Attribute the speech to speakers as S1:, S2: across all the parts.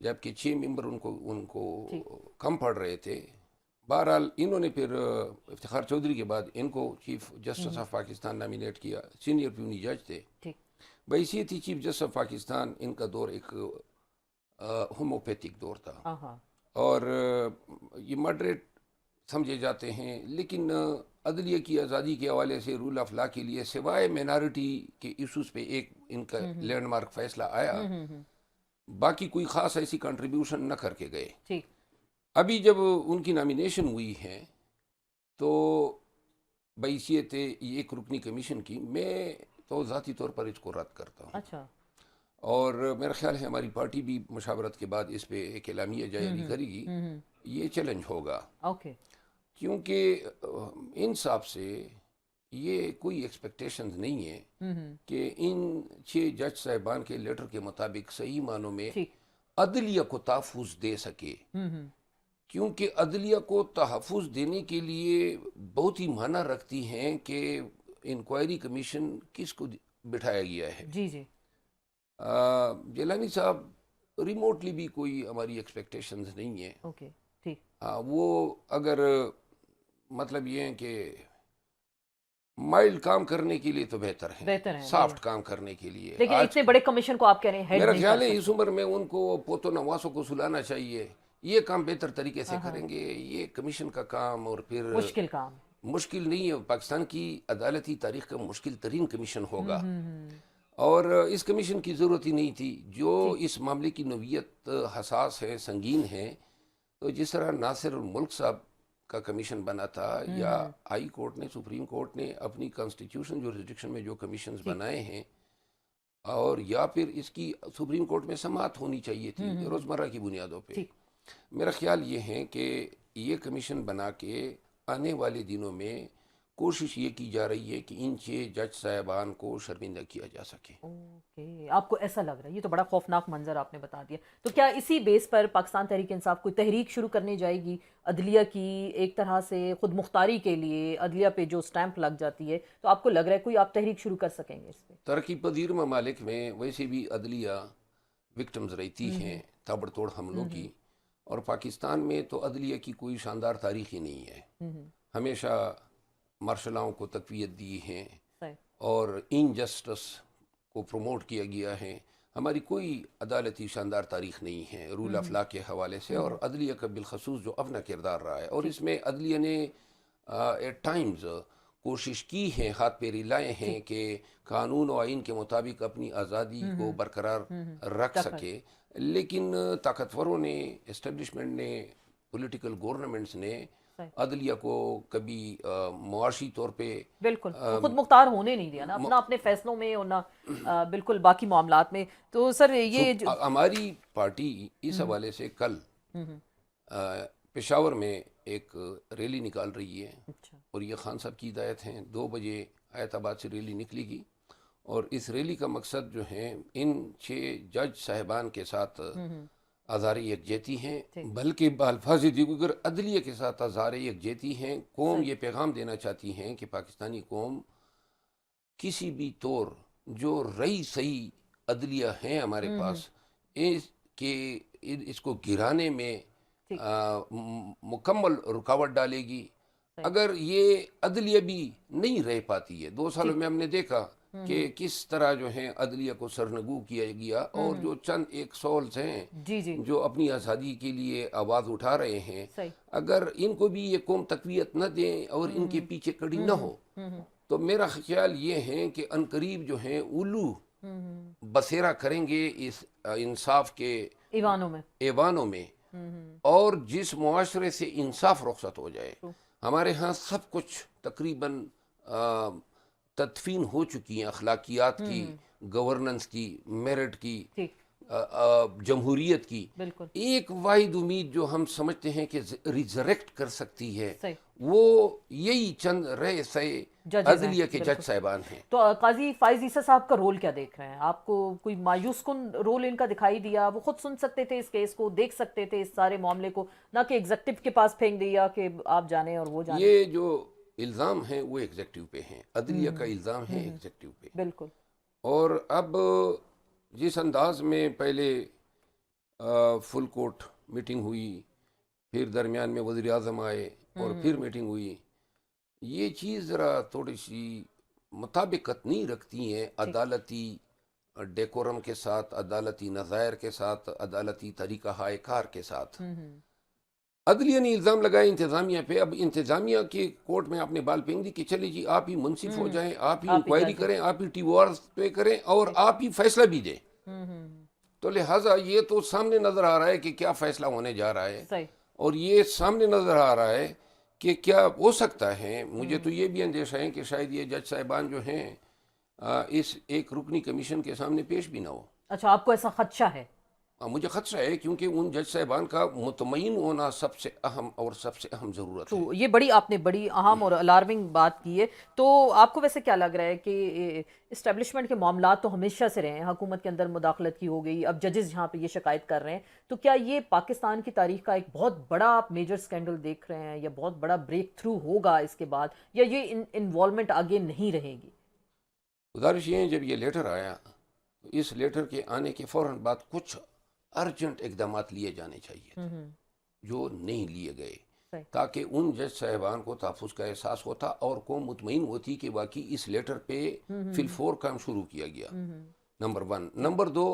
S1: جبکہ 6 ممبر ان کو کم پڑ رہے تھے. بہرحال انہوں نے پھر افتخار چودھری کے بعد ان کو chief justice of Pakistan nominate کیا. سینئر پیونی جج تھے. بحیثیت ہی چیف جسٹس آف پاکستان ان کا دور ایک ہوموپیتھک دور تھا اور یہ ماڈریٹ سمجھے جاتے ہیں. لیکن عدلیہ کی آزادی کے حوالے سے رول آف لا کے لیے سوائے مینارٹی کے ایشوز پہ ایک ان کا لینڈ مارک فیصلہ آیا, باقی کوئی خاص ایسی کنٹریبیوشن نہ کر کے گئے. ابھی جب ان کی نامینیشن ہوئی ہے تو بحیثیت ایک رکنی کمیشن کی میں تو ذاتی طور پر اس کو رد کرتا ہوں.
S2: اچھا.
S1: اور میرا خیال ہے ہماری پارٹی بھی مشاورت کے بعد اس پہ ایک اعلامیہ جاری کرے گی. یہ چیلنج ہوگا کیونکہ انصاف سے یہ کوئی ایکسپیکٹیشنز نہیں ہے کہ ان 6 جج صاحبان کے لیٹر کے مطابق صحیح معنوں میں عدلیہ کو تحفظ دے سکے, کیونکہ عدلیہ کو تحفظ دینے کے لیے بہت ہی معنی رکھتی ہیں کہ انکوائری کمیشن کس کو بٹھایا گیا ہے. جیلانی صاحب ریموٹلی بھی کوئی ہماری ایکسپیکٹیشنز نہیں ہے. وہ اگر مطلب یہ ہے کہ مائلڈ کام کرنے کے لیے تو بہتر ہے, سافٹ کام کرنے کے لیے.
S2: لیکن اتنے بڑے کمیشن کو آپ کہہ رہے ہیں
S1: میرا خیال ہے اس عمر میں ان کو پوتوں نواسوں کو سلانا چاہیے. یہ کام بہتر طریقے سے کریں گے. یہ کمیشن کا کام اور پھر مشکل نہیں ہے. پاکستان کی عدالتی تاریخ کا مشکل ترین کمیشن ہوگا اور اس کمیشن کی ضرورت ہی نہیں تھی. جو اس معاملے کی نوعیت حساس ہے, سنگین ہے, تو جس طرح ناصر الملک صاحب کا کمیشن بنا تھا یا ہائی کورٹ نے, سپریم کورٹ نے اپنی کانسٹیٹیوشن جورسڈکشن میں جو کمیشنز بنائے ہیں, اور یا پھر اس کی سپریم کورٹ میں سماعت ہونی چاہیے تھی روزمرہ کی بنیادوں پہ. میرا خیال یہ ہے کہ یہ کمیشن بنا کے آنے والے دنوں میں کوشش یہ کی جا رہی ہے کہ ان 6 جج صاحبان کو شرمندہ کیا جا سکے.
S2: آپ کو ایسا لگ رہا ہے؟ یہ تو بڑا خوفناک منظر آپ نے بتا دیا. تو کیا اسی بیس پر پاکستان تحریک انصاف کوئی تحریک شروع کرنے جائے گی عدلیہ کی ایک طرح سے خود مختاری کے لیے؟ عدلیہ پہ جو سٹیمپ لگ جاتی ہے, تو آپ کو لگ رہا ہے کوئی آپ تحریک شروع کر سکیں گے اس پہ؟
S1: ترقی پذیر ممالک میں ویسے بھی عدلیہ وکٹمز رہتی ہیں تابڑ توڑ حملوں کی, اور پاکستان میں تو عدلیہ کی کوئی شاندار تاریخ ہی نہیں ہے. ہمیشہ مارشلاؤں کو تقویت دی ہیں اور انجسٹس کو پروموٹ کیا گیا ہے. ہماری کوئی عدالتی شاندار تاریخ نہیں ہے رول آف لا کے حوالے سے, اور عدلیہ کا بالخصوص جو اپنا کردار رہا ہے. اور اس میں عدلیہ نے ایٹ ٹائمز کوشش کی ہے, ہاتھ پیری لائے ہیں کہ قانون و آئین کے مطابق اپنی آزادی کو برقرار رکھ سکے. لیکن طاقتوروں نے, اسٹیبلشمنٹ نے, پولیٹیکل گورنمنٹس نے عدلیہ کو کبھی معاشی طور پہ
S2: بالکل خود مختار ہونے نہیں دیا نا, اپنے فیصلوں میں اور نہ بالکل باقی معاملات میں. تو سر یہ
S1: ہماری پارٹی اس حوالے سے کل پشاور میں ایک ریلی نکال رہی ہے, اور یہ خان صاحب کی ہدایت ہیں. 2 بجے ایت آباد سے ریلی نکلے گی, اور اس ریلی کا مقصد جو ہے ان 6 جج صاحبان کے ساتھ آزار یکجہتی ہیں, بلکہ بالفاظ دیگر عدلیہ کے ساتھ آزار یکجہتی ہیں. قوم یہ پیغام دینا چاہتی ہیں کہ پاکستانی قوم کسی بھی طور جو رئی صحیح عدلیہ ہیں ہمارے پاس, اس کو گرانے میں مکمل رکاوٹ ڈالے گی. اگر یہ عدلیہ بھی نہیں رہ پاتی ہے, 2 سالوں میں ہم نے دیکھا کہ کس طرح جو ہے عدلیہ کو سرنگو کیا گیا, اور جو چند ایک سولز ہیں جو اپنی آزادی کے لیے آواز اٹھا رہے ہیں, اگر ان کو بھی یہ قوم تقویت نہ دیں اور ان کے پیچھے کڑی نہ ہو, تو میرا خیال یہ ہے کہ عنقریب جو ہیں اولو بسیرا کریں گے اس انصاف کے ایوانوں میں. اور جس معاشرے سے انصاف رخصت ہو جائے, ہمارے ہاں سب کچھ تقریباً تدفین ہو چکی ہیں, اخلاقیات کی, گورننس کی, میرٹ کی, جمہوریت کی. ایک واحد امید جو ہم سمجھتے ہیں کہ ریزریکٹ کر سکتی ہے, وہ یہی چند رہ سے عدلیہ کے جج صاحبان ہیں.
S2: تو قاضی فائز عیسیٰ صاحب کا رول کیا دیکھ رہے ہیں آپ؟ کو کوئی مایوس کن رول ان کا دکھائی دیا؟ وہ خود سن سکتے تھے اس کیس کو, دیکھ سکتے تھے اس سارے معاملے کو, نہ کہ ایگزیکٹو کے پاس پھینک دیا کہ آپ جانیں اور وہ جانیں.
S1: یہ جو الزام ہیں وہ ایگزیکٹو پہ ہیں, عدلیہ کا الزام ہے ایگزیکٹو پہ.
S2: بالکل.
S1: اور اب جس انداز میں پہلے فل کوٹ میٹنگ ہوئی، پھر درمیان میں وزیر اعظم آئے اور پھر میٹنگ ہوئی. یہ چیز ذرا تھوڑی سی مطابقت نہیں رکھتی ہیں عدالتی ڈیکورم کے ساتھ، عدالتی نظائر کے ساتھ، عدالتی طریقہ ہائے کار کے ساتھ. عدلیہ نے الزام لگائے انتظامیہ پہ. اب انتظامیہ کے کورٹ میں آپ نے بال پھینک دی کہ چلے جی آپ ہی منصف ہو جائیں، آپ ہی انکوائری کریں، آپ ہی ٹی او آر پہ کریں اور آپ ہی فیصلہ بھی دیں. تو لہٰذا یہ تو سامنے نظر آ رہا ہے کہ کیا فیصلہ ہونے جا رہا ہے، اور یہ سامنے نظر آ رہا ہے کہ کیا ہو سکتا ہے. مجھے تو یہ بھی اندیشہ ہے کہ شاید یہ جج صاحبان جو ہیں اس ایک رکنی کمیشن کے سامنے پیش بھی نہ ہو.
S2: اچھا، آپ کو ایسا خدشہ ہے؟
S1: مجھے خدشہ ہے، کیونکہ ان جج صاحبان کا مطمئن ہونا سب سے اہم اور سب سے اہم ضرورت ہے.
S2: یہ آپ نے بڑی اہم اور الارمنگ بات کی ہے. تو آپ کو ویسے کیا لگ رہا ہے کہ اسٹیبلشمنٹ کے معاملات تو ہمیشہ سے رہے ہیں، حکومت کے اندر مداخلت کی ہو گئی، اب ججز یہاں پہ یہ شکایت کر رہے ہیں، تو کیا یہ پاکستان کی تاریخ کا ایک بہت بڑا آپ میجر سکینڈل دیکھ رہے ہیں، یا بہت بڑا بریک تھرو ہوگا اس کے بعد، یا یہ انوالومنٹ آگے نہیں رہے گی؟
S1: گزارش یہ ہے، جب یہ لیٹر آیا تو اس لیٹر کے آنے کے فوراً بعد کچھ ارجنٹ اقدامات لیے جانے چاہیے تھے جو نہیں لیے گئے، تاکہ ان جج صاحبان کو تحفظ کا احساس ہوتا اور قوم مطمئن ہوتی کہ واقعی اس لیٹر پہ فی الفور کام شروع کیا گیا. نمبر 1. نمبر 2،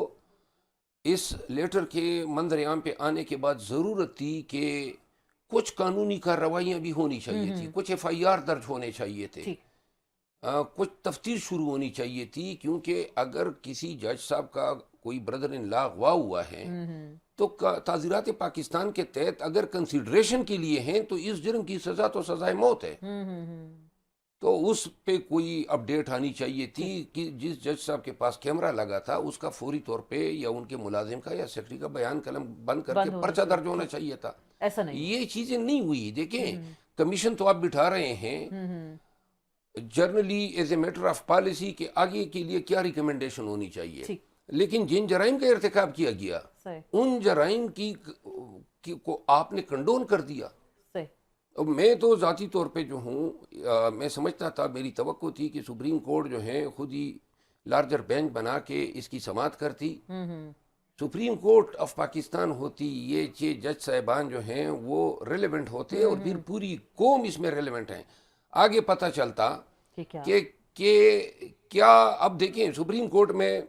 S1: اس لیٹر کے منظر عام پہ آنے کے بعد ضرورت تھی کہ کچھ قانونی کارروائیاں بھی ہونی چاہیے تھی، کچھ ایف آئی آر درج ہونے چاہیے تھے، کچھ تفتیش شروع ہونی چاہیے تھی. کیونکہ اگر کسی جج صاحب کا کوئی بردر ان لا اغوا ہوا ہے تو تعزیرات پاکستان کے تحت اگر کنسیڈریشن کے لیے ہیں تو اس جرم کی سزا تو سزائے موت ہے. تو اس پہ کوئی اپڈیٹ آنی چاہیے تھی کہ جس جج صاحب کے پاس کیمرہ لگا تھا اس کا فوری طور پہ یا ان کے ملازم کا یا سیکرٹری کا بیان قلم بند کر کے پرچہ درج ہونا چاہیے تھا.
S2: ایسا نہیں،
S1: یہ چیزیں نہیں ہوئی. دیکھیں، کمیشن تو آپ بٹھا رہے ہیں generally as a matter of policy کہ آگے کے لیے کیا ریکمنڈیشن ہونی چاہیے، لیکن جن جرائم کا ارتکاب کیا گیا ان جرائم کو آپ نے کنڈون کر دیا. میں تو ذاتی طور پہ جو ہوں، میں سمجھتا تھا، میری توقع تھی کہ سپریم کورٹ جو ہے خود ہی لارجر بینچ بنا کے اس کی سماعت کرتی. سپریم کورٹ آف پاکستان ہوتی، یہ جج صاحبان جو ہیں وہ ریلیونٹ ہوتے اور پھر پوری قوم اس میں ریلیونٹ ہیں. آگے پتہ چلتا کہ کیا. اب دیکھیں، سپریم کورٹ میں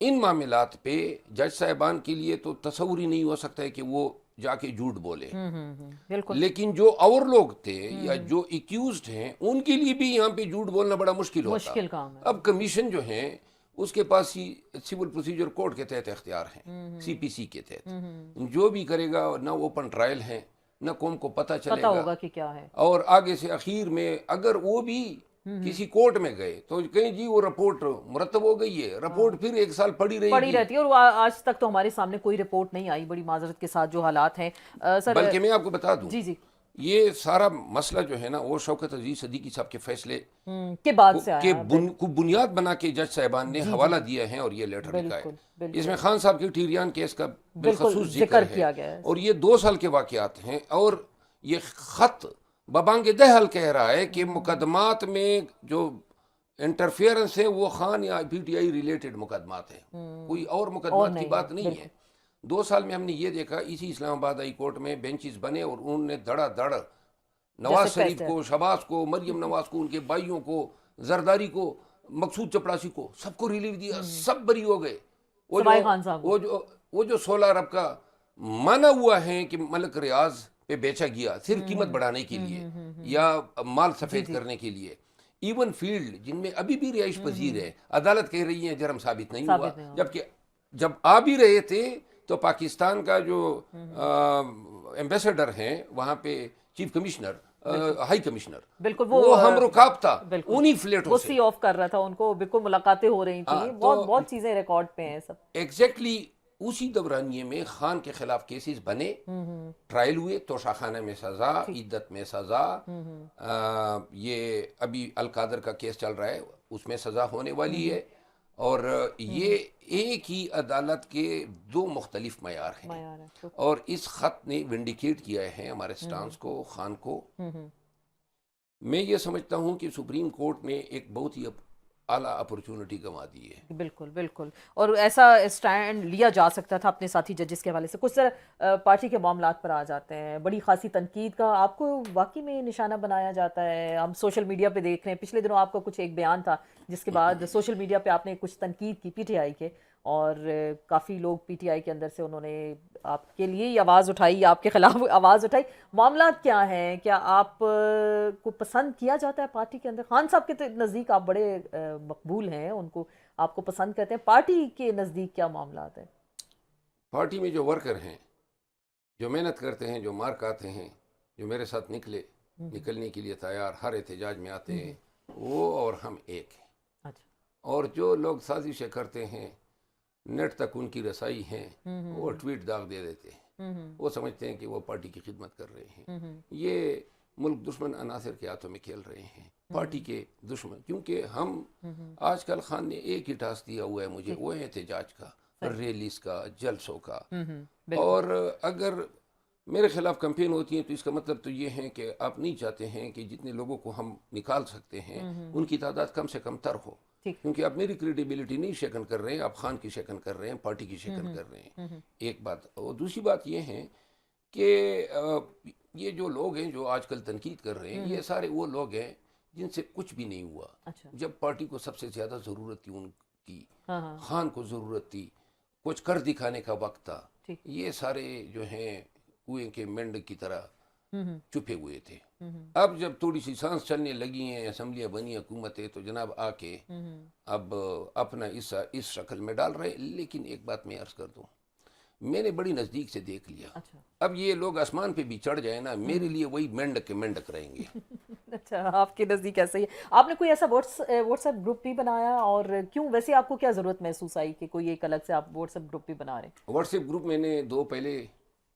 S1: ان معاملات پہ جج صاحبان کے لیے تو تصور ہی نہیں ہو سکتا ہے کہ وہ جا کے جھوٹ بولے، لیکن جو اور لوگ تھے یا جو ایکیوزڈ ہیں ان کے لیے بھی یہاں پہ جھوٹ بولنا بڑا مشکل ہوتا. اب کمیشن جو ہے اس کے پاس ہی سول پروسیجر کوڈ کے تحت اختیار ہیں، سی پی سی کے تحت، جو بھی کرے گا نہ اوپن ٹرائل ہیں نہ قوم کو پتہ چلے گا
S2: کہ کیا ہے. اور
S1: آگے سے اخیر میں اگر وہ بھی کسی کورٹ میں گئے تو کہیں جی وہ رپورٹ مرتب ہو گئی ہے، رپورٹ پھر 1 سال پڑی
S2: رہتی ہے، اور آج تک تو ہمارے سامنے کوئی رپورٹ نہیں آئی، بڑی معذرت کے ساتھ جو حالات ہیں.
S1: بلکہ میں آپ کو بتا دوں،
S2: جی
S1: یہ سارا مسئلہ جو ہے نا وہ شوکت عزیز صدیقی صاحب کے فیصلے
S2: کے بعد سے
S1: کو بنیاد بنا کے جج صاحبان نے حوالہ دیا ہے اور یہ لیٹر لکھا ہے. اس میں خان صاحب کی ٹیریان کیس کا بالخصوص ذکر
S2: کیا گیا ہے،
S1: اور یہ 2 سال کے واقعات ہیں. اور یہ خط ببانگ دہل کہہ رہا ہے کہ مقدمات میں جو انٹرفیئرنس ہے وہ خان یا پی ٹی آئی ریلیٹڈ مقدمات ہیں، کوئی اور مقدمات کی بات نہیں ہے. 2 سال میں ہم نے یہ دیکھا، اسی اسلام آباد ہائی کورٹ میں بینچز بنے اور انہوں نے دڑا دڑ نواز شریف کو، شہباز کو، مریم نواز کو، ان کے بھائیوں کو، زرداری کو، مقصود چپڑاسی کو، سب کو ریلیف دیا، سب بری ہو گئے. وہ جو 16 ارب کا مانا ہوا ہے کہ ملک ریاض پہ بیچا گیا صرف قیمت بڑھانے کے لیے یا مال سفید کرنے کے لیے. ایون فیلڈ جن میں ابھی بھی رہائش پذیر ہے، عدالت کہہ رہی ہے جرم ثابت نہیں ہوا، جبکہ جب آ بھی رہے تھے تو پاکستان کا جو ایمبیسڈر ہیں وہاں پہ چیف کمشنر، ہائی کمشنر، وہ ہم رکاب تھا انہی فلیٹوں سے،
S2: وہ سی آف کر رہا تھا ان کو، بالکل ملاقاتیں ہو رہی تھیں، بہت چیزیں ریکارڈ پہ ہیں سب.
S1: ایگزیکٹلی اسی دورانیے میں خان کے خلاف کیسز بنے، ٹرائل ہوئے، توشاخانہ میں سزا، عدت میں سزا. یہ ابھی القادر کا کیس چل رہا ہے، اس میں سزا ہونے والی ہے. اور یہ ایک ہی عدالت کے 2 مختلف معیار ہیں، اور اس خط نے ونڈیکیٹ کیا ہے ہمارے سٹانس کو، خان کو. میں یہ سمجھتا ہوں کہ سپریم کورٹ نے ایک بہت ہی اعلیٰ اپرچونٹی گنوا دی ہے.
S2: بالکل بالکل. اور ایسا اسٹینڈ لیا جا سکتا تھا اپنے ساتھی ججز کے حوالے سے. کچھ طرح پارٹی کے معاملات پر آ جاتے ہیں, بڑی خاصی تنقید کا آپ کو واقعی میں نشانہ بنایا جاتا ہے. ہم سوشل میڈیا پہ دیکھ رہے ہیں, پچھلے دنوں آپ کا کچھ ایک بیان تھا جس کے بعد سوشل میڈیا پہ آپ نے کچھ تنقید کی پی ٹی آئی کے, اور کافی لوگ پی ٹی آئی کے اندر سے انہوں نے آپ کے لیے ہی آواز اٹھائی, آپ کے خلاف آواز اٹھائی. معاملات کیا ہیں؟ کیا آپ کو پسند کیا جاتا ہے پارٹی کے اندر؟ خان صاحب کے نزدیک آپ بڑے مقبول ہیں, ان کو آپ کو پسند کرتے ہیں, پارٹی کے نزدیک کیا معاملات ہیں؟
S1: پارٹی میں جو ورکر ہیں, جو محنت کرتے ہیں, جو مار کھاتے ہیں, جو میرے ساتھ نکلنے کے لیے تیار, ہر احتجاج میں آتے ہیں, وہ اور ہم ایک ہیں. اور جو لوگ سازشیں کرتے ہیں, نیٹ تک ان کی رسائی ہیں, وہ ٹویٹ داغ دے دیتے ہیں, وہ سمجھتے ہیں کہ وہ پارٹی کی خدمت کر رہے ہیں. یہ ملک دشمن عناصر کے ہاتھوں میں کھیل رہے ہیں, پارٹی کے دشمن. کیونکہ ہم آج کل خان نے ایک ہی ٹاسک دیا ہوا ہے مجھے, وہ ہے احتجاج کا, ریلیز کا, جلسوں کا. اور اگر میرے خلاف کمپین ہوتی ہے تو اس کا مطلب تو یہ ہے کہ آپ نہیں چاہتے ہیں کہ جتنے لوگوں کو ہم نکال سکتے ہیں ان کی تعداد کم سے کم تر ہو. کیونکہ آپ میری کریڈیبلٹی نہیں شیکن کر رہے ہیں, آپ خان کی شیکن کر رہے ہیں, پارٹی کی شیکن کر رہے ہیں. ایک بات. اور دوسری بات یہ ہے کہ یہ جو لوگ ہیں جو آج کل تنقید کر رہے ہیں, یہ سارے وہ لوگ ہیں جن سے کچھ بھی نہیں ہوا. جب پارٹی کو سب سے زیادہ ضرورت تھی ان کی, خان کو ضرورت تھی, کچھ کر دکھانے کا وقت تھا, یہ سارے جو ہیں کنویں کے مینڈ کی طرح چھپے ہوئے تھے. اب جب تھوڑی سی سانس چلنے لگی ہیں, اسمبلیاں بنی, حکومتیں, تو جناب آ کے اب اپنا اس شکل میں ڈال رہے. لیکن ایک بات میں عرض کر دوں, میں نے بڑی نزدیک سے دیکھ لیا. اب یہ لوگ آسمان پہ بھی چڑھ جائیں نا, میرے لیے وہی مینڈک کے مینڈک رہیں گے.
S2: اچھا, آپ کے نزدیک ایسا ہی ہے. آپ نے کوئی ایسا واٹس ایپ گروپ بھی بنایا, اور کیوں, ویسے آپ کو کیا ضرورت محسوس آئی کہ کوئی ایک الگ سے آپ واٹس ایپ گروپ بھی بنا رہے ہیں؟
S1: واٹس ایپ گروپ میں نے دو پہلے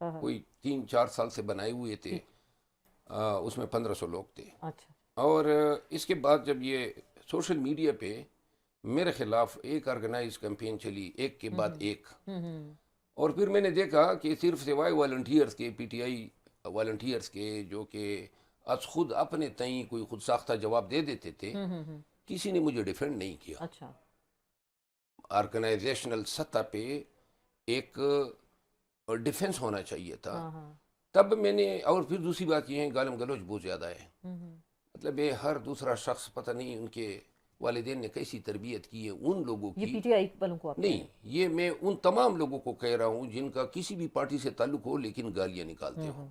S1: کوئی 3-4 سال سے بنائے ہوئے تھے, اس میں 1500 لوگ تھے. اور اس کے بعد جب یہ سوشل میڈیا پہ میرے خلاف ایک آرگنائز کمپین چلی, ایک کے بعد ایک, اور پھر میں نے دیکھا کہ صرف سوائے والنٹیئرز کے, پی ٹی آئی والنٹیئرز کے, جو کہ از خود اپنے تئیں کوئی خود ساختہ جواب دے دیتے تھے, کسی نے مجھے ڈیفینڈ نہیں کیا. آرگنائزیشنل سطح پہ ایک ڈیفنس ہونا چاہیے تھا. تب میں نے, اور پھر دوسری بات یہ ہے, گالم گلوچ بہت زیادہ ہے. مطلب ہر دوسرا شخص, پتہ نہیں ان کے والدین نے کیسی تربیت کی ہے ان لوگوں کی.
S2: یہ پی ٹی آئی والوں کو
S1: نہیں, یہ میں ان تمام لوگوں کو کہہ رہا ہوں جن کا کسی بھی پارٹی سے تعلق ہو لیکن گالیاں نکالتے ہوں.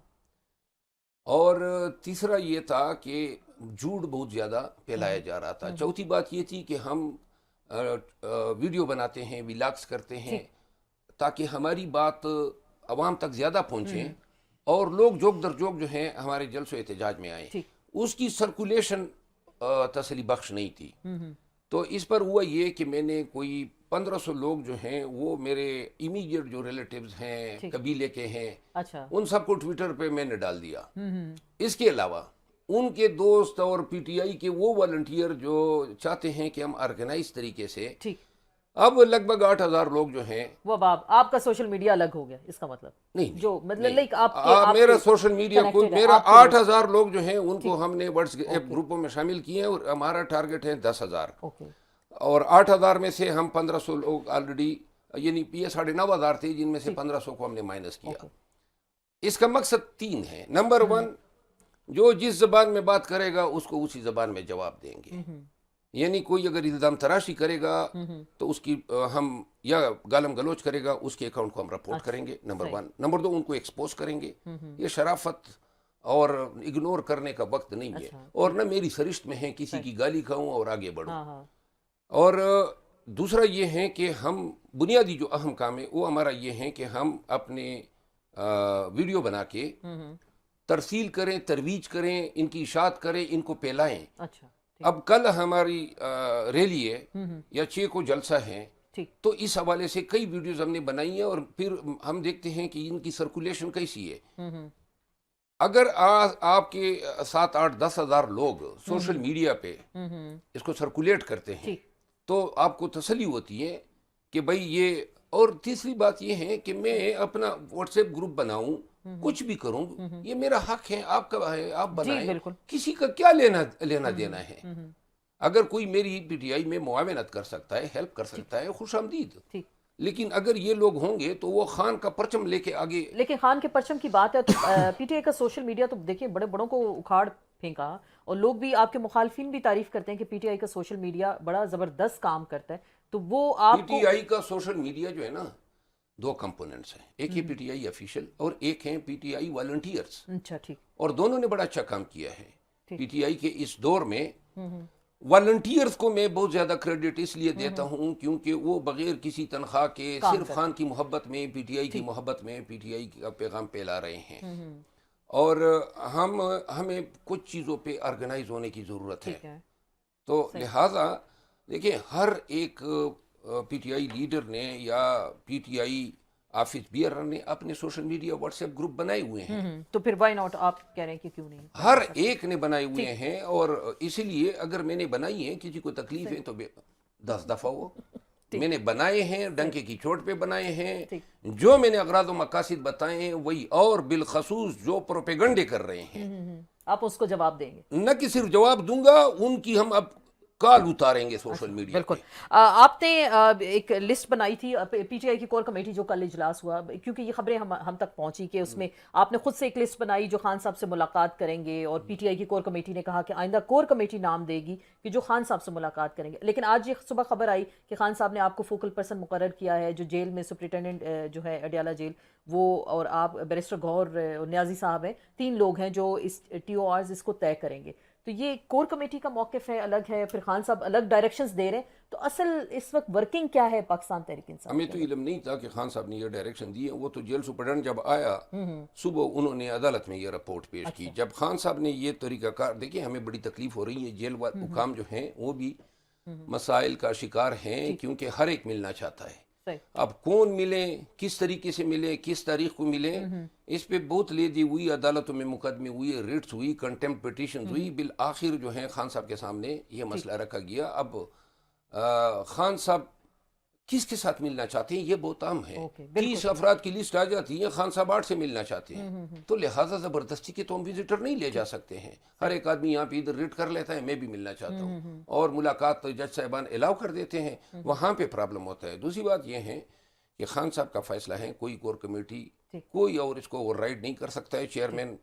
S1: اور تیسرا یہ تھا کہ جھوٹ بہت زیادہ پھیلایا جا رہا تھا. چوتھی بات یہ تھی کہ ہم ویڈیو بناتے ہیں, ولاگس کرتے ہیں, تاکہ ہماری بات عوام تک زیادہ پہنچے اور لوگ جوک در جوک جو ہیں ہمارے جلسوں احتجاج میں آئیں. اس کی سرکولیشن تسلی بخش نہیں تھی. تو اس پر ہوا یہ کہ میں نے کوئی 1500 لوگ جو ہیں وہ میرے امیڈیٹ جو ریلیٹیوز ہیں, قبیلے کے ہیں, ان سب کو ٹویٹر پہ میں نے ڈال دیا. اس کے علاوہ ان کے دوست اور پی ٹی آئی کے وہ والنٹیئر جو چاہتے ہیں کہ ہم آرگنائز طریقے سے, اب لگ بھگ 8000 لوگ جو ہیں.
S2: وہ آپ کا سوشل میڈیا الگ ہو گیا, اس کا مطلب
S1: نہیں,
S2: جو مطلب
S1: میرا سوشل میڈیا کو, میرا 8000 لوگ جو ہیں ان کو ہم نے واٹس ایپ گروپوں میں شامل کیے ہیں, اور ہمارا ٹارگٹ ہے 10,000. اور 8000 میں سے ہم 1500 لوگ آلریڈی, یعنی یہ 9500 تھے جن میں سے 1500 کو ہم نے مائنس کیا. اس کا مقصد 3 ہے. نمبر 1, جو جس زبان میں بات کرے گا اس کو اسی زبان میں جواب دیں گے. یعنی کوئی اگر الزام تراشی کرے گا تو اس کی ہم, یا گالم گلوچ کرے گا, اس کے اکاؤنٹ کو ہم رپورٹ کریں گے. نمبر 1. نمبر 2, ان کو ایکسپوز کریں گے. یہ شرافت اور اگنور کرنے کا وقت نہیں ہے, اور نہ میری سرشت میں ہے کسی کی گالی کھاؤں اور آگے بڑھوں. اور دوسرا یہ ہے کہ ہم, بنیادی جو اہم کام ہے وہ ہمارا یہ ہے کہ ہم اپنے ویڈیو بنا کے ترسیل کریں, ترویج کریں, ان کی اشاعت کریں, ان کو پھیلائیں. اب کل ہماری ریلی ہے یا 6 کو جلسہ ہے, تو اس حوالے سے کئی ویڈیوز ہم نے بنائی ہیں, اور پھر ہم دیکھتے ہیں کہ ان کی سرکولیشن کیسی ہے. اگر آپ کے 7-8-10,000 لوگ سوشل میڈیا پہ اس کو سرکولیٹ کرتے ہیں تو آپ کو تسلی ہوتی ہے کہ بھئی یہ. اور تیسری بات یہ ہے کہ میں اپنا واٹس ایپ گروپ بناؤں, کچھ بھی کروں, یہ میرا حق ہے, آپ کا ہے, آپ بنائیں, کسی کا کیا لینا دینا ہے. اگر کوئی میری پی ٹی آئی میں معاونت کر سکتا ہے، ہیلپ کر سکتا ہے، خوش آمدید.
S2: ٹھیک.
S1: لیکن اگر یہ لوگ ہوں گے تو وہ خان کا پرچم لے کے آگے.
S2: لیکن خان کے پرچم کی بات ہے تو پی ٹی آئی کا سوشل میڈیا تو دیکھیں بڑے بڑوں کو اکھاڑ پھینکا، اور لوگ بھی آپ کے مخالفین بھی تعریف کرتے ہیں کہ پی ٹی آئی کا سوشل میڈیا بڑا زبردست کام کرتا ہے. تو وہ
S1: پی
S2: آپ کو
S1: ٹی آئی کا سوشل میڈیا جو ہے نا، دو کمپوننٹس ہیں، ایک ہے پی ٹی آئی آفیشیل اور ایک ہیں پی ٹی آئی والنٹیئرس،
S2: اچھا ٹھیک.
S1: اور دونوں نے بڑا اچھا کام کیا ہے.
S2: ٹھیک.
S1: پی ٹی آئی کے اس دور میں والنٹیئرز کو میں بہت زیادہ کریڈٹ اس لیے دیتا ہوں کیونکہ وہ بغیر کسی تنخواہ کے
S2: کام
S1: صرف
S2: کرتے
S1: خان کی محبت میں، پی ٹی آئی کی محبت میں پی ٹی آئی کا پیغام پھیلا رہے ہیں. اور ہمیں کچھ چیزوں پہ آرگنائز ہونے کی ضرورت ہے.
S2: ٹھیک ہے.
S1: تو لہٰذا دیکھیں ہر ایک پی ٹی آئی لیڈر نے یا P T I office bearer نے اپنے social media what's app group بنائے ہوئے ہیں.
S2: تو پھر وائی ناٹ آپ کہہ رہے ہیں کہ کیوں نہیں؟
S1: ہر ایک نے بنائے ہوئے ہیں، اور اسی لیے اگر میں نے بنائی ہیں کسی کو تکلیف ہے تو 10 دفعہ وہ میں نے بنائے ہیں، ڈنکے کی چوٹ پہ بنائے ہیں. جو میں نے اغراض و مقاصد بتائے ہیں وہی، اور بالخصوص جو پروپیگنڈے کر رہے ہیں
S2: آپ اس کو جواب دیں گے؟
S1: نہ کہ صرف جواب دوں گا، ان کی ہم اب کال اتاریں گے سوشل میڈیا.
S2: بالکل. آپ نے ایک لسٹ بنائی تھی پی ٹی آئی کی کور کمیٹی جو کل اجلاس ہوا، کیونکہ یہ خبریں ہم تک پہنچی کہ اس میں آپ نے خود سے ایک لسٹ بنائی جو خان صاحب سے ملاقات کریں گے، اور پی ٹی آئی کی کور کمیٹی نے کہا کہ آئندہ کور کمیٹی نام دے گی کہ جو خان صاحب سے ملاقات کریں گے. لیکن آج یہ صبح خبر آئی کہ خان صاحب نے آپ کو فوکل پرسن مقرر کیا ہے، جو جیل میں سپرنٹینڈنٹ جو ہے اڈیالہ جیل، وہ اور آپ بیرسٹر گوہر اور نیازی صاحب ہیں، 3 لوگ ہیں جو اس ٹی او آرز اس کو طے کریں گے. تو یہ کور کمیٹی کا موقف ہے، الگ ہے، پھر خان صاحب الگ ڈائریکشنز دے رہے ہیں. تو اصل اس وقت ورکنگ کیا ہے پاکستان تحریک انصاف؟
S1: ہمیں تو علم نہیں تھا کہ خان صاحب نے یہ ڈائریکشن دی ہے. وہ تو جیل سپرنٹینڈنٹ جب آیا صبح انہوں نے عدالت میں یہ رپورٹ پیش کی. جب خان صاحب نے یہ طریقہ کار، دیکھیں ہمیں بڑی تکلیف ہو رہی ہے، جیل حکام جو ہیں وہ بھی مسائل کا شکار ہیں کیونکہ ہر ایک ملنا چاہتا ہے. اب کون ملے، کس طریقے سے ملے، کس تاریخ کو ملے، اس پہ بہت لیدی ہوئی، عدالتوں میں مقدمے ہوئے، ریٹس ہوئی، کنٹمپٹ پٹیشنز ہوئی. بالآخر جو ہیں خان صاحب کے سامنے یہ مسئلہ رکھا گیا. اب خان صاحب کس کے ساتھ ملنا چاہتے ہیں یہ بہت عام ہے. 30 افراد کی لسٹ آ جاتی ہے، خان صاحب 8 سے ملنا چاہتے ہیں، تو لہٰذا زبردستی کے تو ہم وزٹر نہیں لے جا سکتے ہیں. ہر ایک آدمی یہاں پہ ادھر ریٹ کر لیتا ہے میں بھی ملنا چاہتا ہوں، اور ملاقات جج صاحبان الاؤ کر دیتے ہیں، وہاں پہ پرابلم ہوتا ہے. دوسری بات یہ ہے کہ خان صاحب کا فیصلہ ہے، کوئی کور کمیٹی کوئی اور اس کو اوور رائڈ نہیں کر سکتا ہے. چیئرمین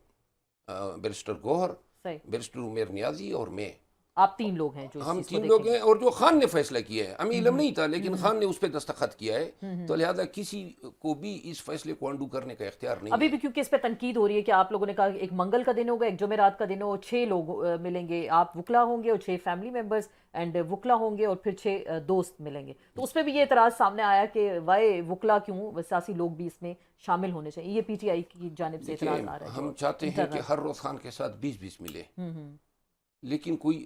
S1: بیرسٹر گوہر، بیرسٹر عمیر نیازی اور میں،
S2: آپ 3 لوگ ہیں جو
S1: ہم 3 لوگ ہیں. اور جو خان نے فیصلہ کیا ہے، ہمیں علم نہیں تھا لیکن خان نے اس پہ دستخط کیا ہے، تو لہذا کسی کو بھی اس فیصلے کو انڈو کرنے کا اختیار نہیں
S2: ابھی
S1: ہے.
S2: بھی کیونکہ اس پہ تنقید ہو رہی ہے کہ آپ لوگوں نے کہا ایک منگل کا دن ہوگا، ایک جمعرات کا دن ہو، 6 لوگ ملیں گے، آپ وکلا ہوں گے اور 6 فیملی ممبرز اینڈ وکلا ہوں گے، اور پھر 6 دوست ملیں گے. تو اس پہ بھی یہ اعتراض سامنے آیا کہ وائی وکلا کیوں، سیاسی لوگ بھی اس میں شامل ہونے چاہیے. یہ پی ٹی آئی کی جانب سے اعتراض آ رہا ہے.
S1: ہم چاہتے ہیں کہ ہر روز خان کے ساتھ 20-20 ملے، لیکن کوئی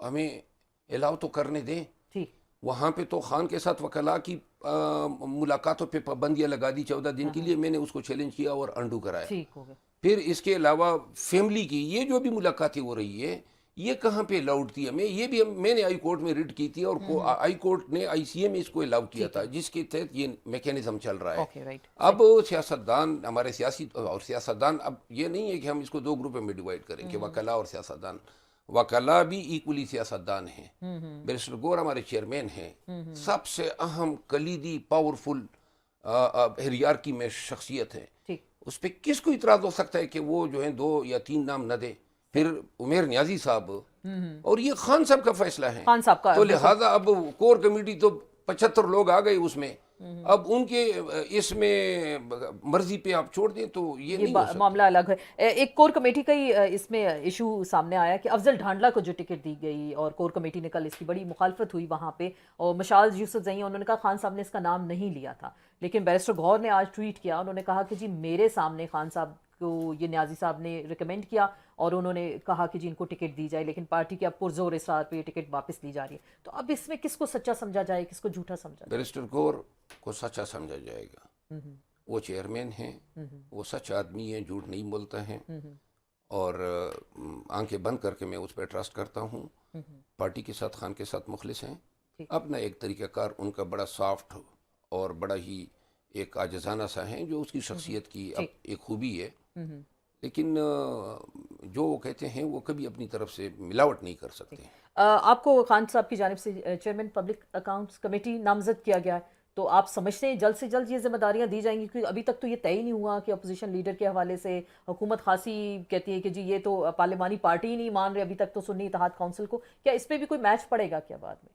S1: ہمیں الاؤ تو کرنے دیں. وہاں پہ تو خان کے ساتھ وکلاء کی ملاقاتوں پہ پابندیاں لگا دی 14 دن کے لیے. میں نے اس کو چیلنج کیا اور انڈو کرایا. پھر اس کے علاوہ فیملی کی یہ جو بھی ملاقاتیں ہو رہی ہے یہ کہاں پہ الاؤڈ تھی ہمیں؟ یہ بھی میں نے ہائی کورٹ میں ریٹ کی تھی، اور ہائی کورٹ نے آئی سی اے میں اس کو الاؤ کیا تھا، جس کے تحت یہ میکینزم چل رہا ہے. اب سیاستدان، ہمارے سیاسی اور سیاستدان، اب یہ نہیں ہے کہ ہم اس کو 2 گروپ میں ڈیوائڈ کریں کہ وکلاء اور سیاستدان. وکلاء بھی ایکولی سیاستدان ہیں. بیرسٹر گوہر ہمارے چیئرمین ہیں، سب سے اہم کلیدی پاورفل ہیرارکی میں شخصیت ہے. اس پہ کس کو اعتراض ہو سکتا ہے کہ وہ جو ہیں 2 یا 3 نام نہ دے؟ پھر عمیر نیازی صاحب، اور یہ خان صاحب کا فیصلہ ہے، تو لہٰذا اب کور کمیٹی تو 75 لوگ آ گئے اس میں، اب ان کے اس میں مرضی پہ آپ چھوڑ دیں تو یہ نہیں ہو سکتا.
S2: معاملہ الگ ہے. ایک کور کمیٹی کا ہی اس میں ایشو سامنے آیا کہ افضل ڈھانڈلا کو جو ٹکٹ دی گئی، اور کور کمیٹی نے کل اس کی بڑی مخالفت ہوئی وہاں پہ، اور مشال یوسف زئی انہوں نے کہا خان صاحب نے اس کا نام نہیں لیا تھا. لیکن بیرسٹر گوہر نے آج ٹویٹ کیا، انہوں نے کہا کہ جی میرے سامنے خان صاحب کو یہ نیازی صاحب نے ریکمینڈ کیا، اور انہوں نے کہا کہ جی ان کو ٹکٹ دی جائے، لیکن پارٹی کے اب پرزور اصرار پہ یہ ٹکٹ واپس لی جا رہی ہے. تو اب اس میں کس کو سچا سمجھا جائے، کس کو جھوٹا سمجھا جائے؟
S1: بیرسٹر گوہر کو سچا سمجھا جائے گا. وہ چیئرمین ہیں، وہ سچ آدمی ہیں، جھوٹ نہیں بولتا ہیں، اور آنکھیں بند کر کے میں اس پہ ٹرسٹ کرتا ہوں. پارٹی کے ساتھ، خان کے ساتھ مخلص ہیں. اپنا ایک طریقہ کار ان کا بڑا سافٹ اور بڑا ہی ایک عاجزانہ سا ہے، جو اس کی شخصیت کی اب ایک خوبی ہے. لیکن جو وہ کہتے ہیں وہ کبھی اپنی طرف سے ملاوٹ نہیں کر سکتے.
S2: آپ کو خان صاحب کی جانب سے چیئرمین پبلک اکاؤنٹس کمیٹی نامزد کیا گیا ہے، تو آپ سمجھتے ہیں جلد سے جلد یہ ذمہ داریاں دی جائیں گی؟ کیونکہ ابھی تک تو یہ طے ہی نہیں ہوا کہ اپوزیشن لیڈر کے حوالے سے حکومت خاصی کہتی ہے کہ جی یہ تو پارلیمانی پارٹی ہی نہیں مان رہے ابھی تک تو سنی اتحاد کونسل کو. کیا اس پہ بھی کوئی میچ پڑے گا کیا بعد میں؟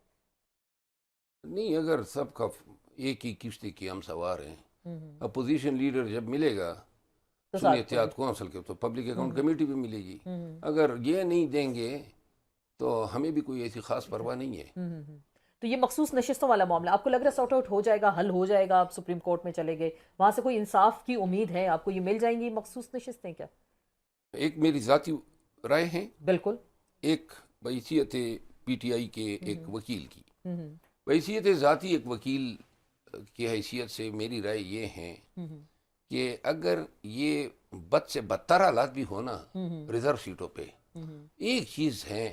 S1: نہیں، اگر سب کا ایک ہی کشتی کی ہم سوار ہیں، اپوزیشن لیڈر جب ملے گا سنی اتحاد کونسل کے تو پبلک اکاؤنٹ کمیٹی بھی ملے گی. اگر یہ نہیں دیں گے تو ہمیں بھی کوئی ایسی خاص پرواہ نہیں ہے.
S2: تو یہ مخصوص نشستوں والا معاملہ آپ کو لگ رہا ہے سارٹ آؤٹ ہو جائے گا، حل ہو جائے گا؟ آپ سپریم کورٹ میں چلے گئے، وہاں سے کوئی انصاف کی امید ہے آپ کو؟ یہ مل جائیں گی مخصوص نشستیں کیا؟
S1: ایک میری ذاتی رائے ہے،
S2: بالکل.
S1: ایک بحیثیت پی ٹی آئی کے ایک وکیل کی، بحیثیت ذاتی ایک وکیل کی حیثیت سے میری رائے یہ ہے کہ اگر یہ بد سے بدتر حالات بھی ہونا ریزرو سیٹوں پہ، ایک چیز ہے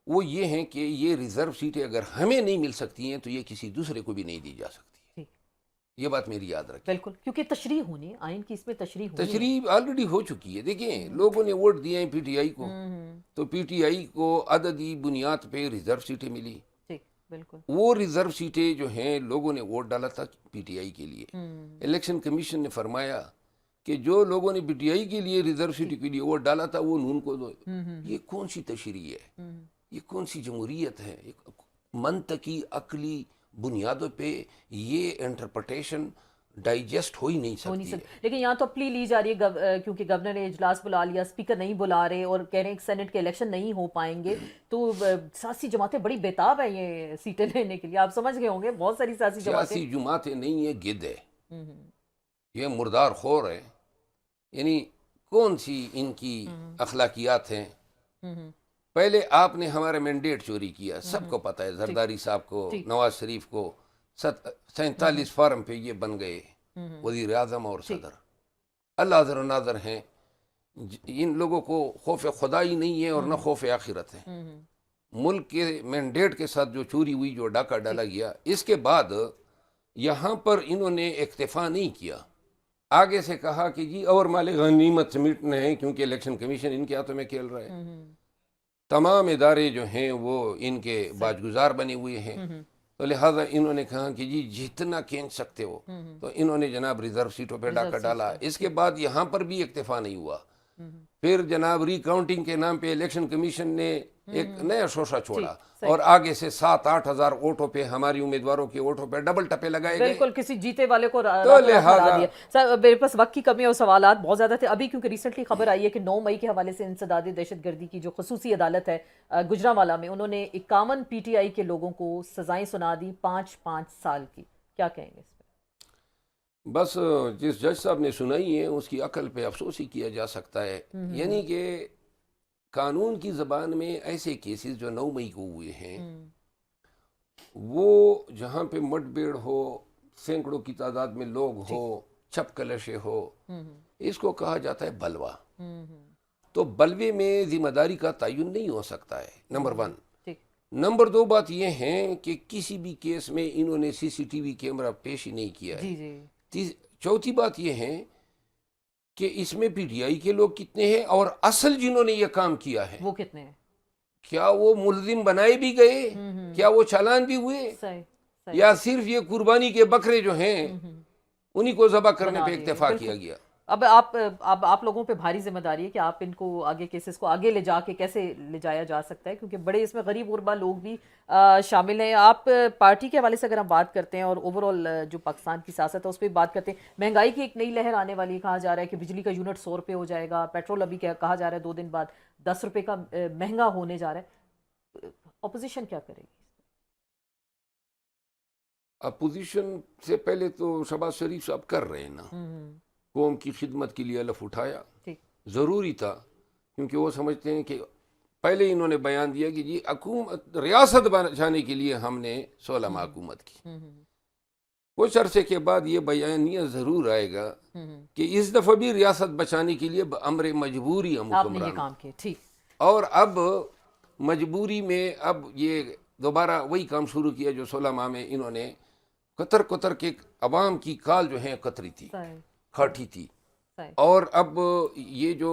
S1: وہ یہ ہے کہ یہ ریزرو سیٹیں اگر ہمیں نہیں مل سکتی ہیں تو یہ کسی دوسرے کو بھی نہیں دی جا سکتی. یہ بات میری یاد رکھیں.
S2: بالکل، کیونکہ تشریح ہونی ہے آئین کی، اس میں تشریح ہونی ہے.
S1: تشریح آلریڈی ہو چکی ہے. دیکھیں لوگوں نے ووٹ دیے ہیں پی ٹی آئی کو، تو پی ٹی آئی کو عددی بنیاد پہ ریزرو سیٹیں ملی.
S2: بالکل.
S1: وہ ریزرو سیٹیں جو ہیں لوگوں نے ووٹ ڈالا تھا پی ٹی آئی کے لیے. الیکشن کمیشن نے فرمایا کہ جو لوگوں نے پی ٹی آئی کے لیے ریزرو سیٹ کے لیے ووٹ ڈالا تھا وہ نون کو دو. یہ کون سی تشریح ہے؟ یہ کون سی جمہوریت ہے؟ منطقی عقلی بنیادوں پہ یہ انٹرپریٹیشن ڈائجسٹ ہو ہی نہیں سکتی ہے.
S2: لیکن یہاں تو اپیل لی جا رہی ہے کیونکہ گورنر نے اجلاس بلا لیا، اسپیکر نہیں بلا رہے اور کہہ رہے ہیں کہ سینٹ کے الیکشن نہیں ہو پائیں گے، تو سیاسی جماعتیں بڑی بیتاب ہیں یہ سیٹیں لینے کے لیے. آپ سمجھ گئے ہوں گے بہت ساری
S1: سیاسی جماعتیں نہیں ہیں، گد ہے، یہ مردار خور ہے. یعنی کون سی ان کی اخلاقیات ہیں؟ پہلے آپ نے ہمارا مینڈیٹ چوری کیا، سب کو پتہ ہے، زرداری صاحب کو، نواز شریف کو 47 فارم پہ یہ بن گئے وزیر اعظم اور صدر. اللہ حاضر و ناظر ہیں. ان لوگوں کو خوف خدائی نہیں ہے اور نہ خوف آخرت ہے. ملک کے مینڈیٹ کے ساتھ جو چوری ہوئی، جو ڈاکہ ڈالا گیا، اس کے بعد یہاں پر انہوں نے اکتفا نہیں کیا، آگے سے کہا کہ جی اور مال غنیمت سمیٹنے ہیں، کیونکہ الیکشن کمیشن ان کے ہاتھوں میں کھیل رہا ہے. تمام ادارے جو ہیں وہ ان کے باجگزار بنے ہوئے ہیں، تو لہٰذا انہوں نے کہا کہ جی جتنا کھینچ سکتے ہو، تو انہوں نے جناب ریزرو سیٹوں پہ ڈاکہ ڈالا. اس کے بعد یہاں پر بھی اکتفا نہیں ہوا. پھر جناب ری کاؤنٹنگ کے نام پہ الیکشن کمیشن نے ایک نیا شوشہ چھوڑا اور آگے سے 7-8 ہزار ووٹوں پہ ہماری امیدواروں کے ووٹوں پہ ڈبل ٹپے لگائے گئے.
S2: بالکل، کسی جیتے والے کو ہرا دیا. سر میرے پاس وقت کی کمی اور سوالات بہت زیادہ تھے ابھی، کیونکہ ریسنٹلی خبر آئی ہے کہ 9 مئی کے حوالے سے انسداد دہشت گردی کی جو خصوصی عدالت ہے گجرانوالہ میں، انہوں نے 51 پی ٹی آئی کے لوگوں کو سزائیں سنا دی 5-5 سال کی. کیا کہیں گے اس پہ؟
S1: بس جس جج صاحب نے سنائی ہے اس کی عقل پہ افسوس ہی کیا جا سکتا ہے. یعنی کہ قانون کی زبان میں ایسے کیسز جو 9 مئی کو ہوئے ہیں، وہ جہاں پہ مٹ بھیڑ ہو، سینکڑوں کی تعداد میں لوگ ہو، چھپ کلشے ہو، اس کو کہا جاتا ہے بلوا. تو بلوے میں ذمہ داری کا تعین نہیں ہو سکتا ہے، نمبر 1. نمبر 2 بات یہ ہے کہ کسی بھی کیس میں انہوں نے سی سی ٹی وی کیمرہ پیش ہی نہیں کیا ہے. چوتھی بات یہ ہے کہ اس میں پی ٹی آئی کے لوگ کتنے ہیں اور اصل جنہوں نے یہ کام کیا ہے
S2: وہ کتنے ہیں؟ کیا
S1: وہ ملزم بنائے بھی گئے؟ کیا وہ چالان بھی ہوئے؟ یا صرف یہ قربانی کے بکرے جو ہیں انہی کو ذبح کرنے پہ اکتفا کیا گیا؟
S2: اب آپ لوگوں پہ بھاری ذمہ داری ہے کہ آپ ان کو آگے کیسز کو آگے لے جا کے کیسے لے جایا جا سکتا ہے، کیونکہ بڑے اس میں غریب غربا لوگ بھی شامل ہیں. آپ پارٹی کے حوالے سے اگر ہم بات کرتے ہیں اور اوور آل جو پاکستان کی سیاست ہے اس پہ بات کرتے ہیں، مہنگائی کی ایک نئی لہر آنے والی ہے. کہا جا رہا ہے کہ بجلی کا یونٹ 100 روپے ہو جائے گا، پیٹرول ابھی کہا جا رہا ہے 2 دن بعد 10 روپے کا مہنگا ہونے جا رہا ہے. اپوزیشن کیا کرے گی؟
S1: اپوزیشن سے پہلے تو شہباز شریف صاحب کر رہے ہیں نا، قوم کی خدمت کے لیے الف اٹھایا، ضروری تھا، کیونکہ وہ سمجھتے ہیں کہ پہلے انہوں نے بیان دیا کہ جی حکومت ریاست بچانے کے لیے ہم نے 16 ماہ حکومت کی. کچھ عرصے کے بعد یہ بیانیہ ضرور آئے گا کہ اس دفعہ بھی ریاست بچانے کے لیے امر مجبوری ہم حکمران، اور اب مجبوری میں اب یہ دوبارہ وہی کام شروع کیا جو 16 ماہ میں انہوں نے قطر قطر کے عوام کی کال جو ہے قطری تھی، کھاٹی تھی. اور اب یہ جو